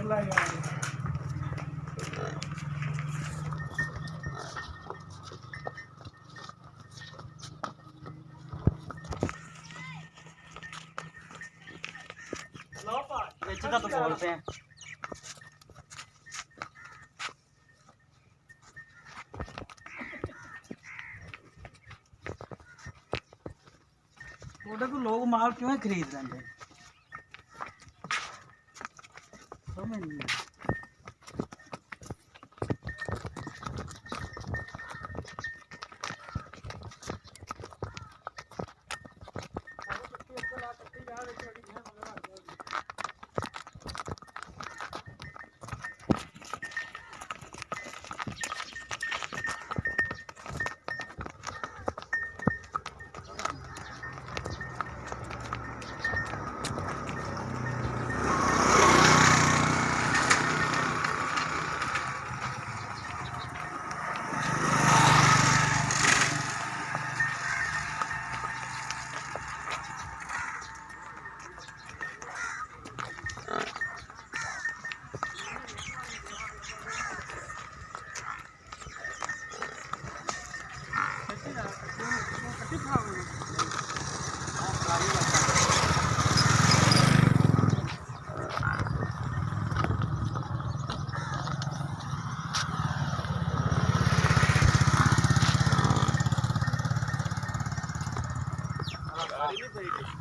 ਲੈ ਯਾਰ ਲਓ ਪਾ ਇੱਥੇ ਤਾਂ ਬੋਲਦੇ ਆ ਉਹਦੇ ਕੋਲ ਲੋਕ ਮਾਲ ਕਿਉਂ ਖਰੀਦ ਲੈਂਦੇ ਸਮਝ ਨਹੀਂ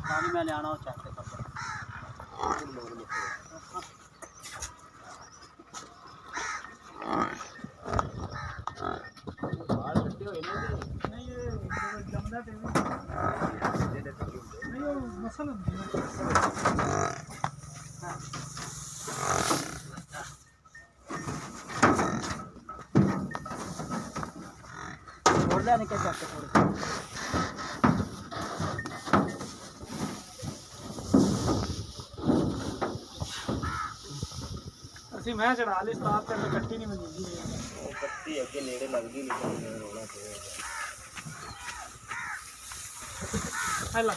पानी में ले आना हो चाहते छोड़ लेने क्या चाहते थोड़े ਅਸੀਂ ਮੈਂ ਚੜਾ ਲਈ ਸਟਾਪ ਤੇ ਕੱਟੀ ਨਹੀਂ ਮਿਲਦੀ ਜੀ ਉਹ ਕੱਟੀ ਅੱਗੇ ਨੇੜੇ ਲੱਗਦੀ ਨਹੀਂ ਰੋਣਾ ਤੇ ਹੈਲਾ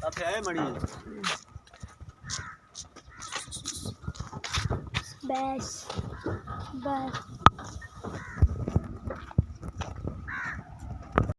ਇੱਥੇ ਆਏ ਮੜੀ ਬਸ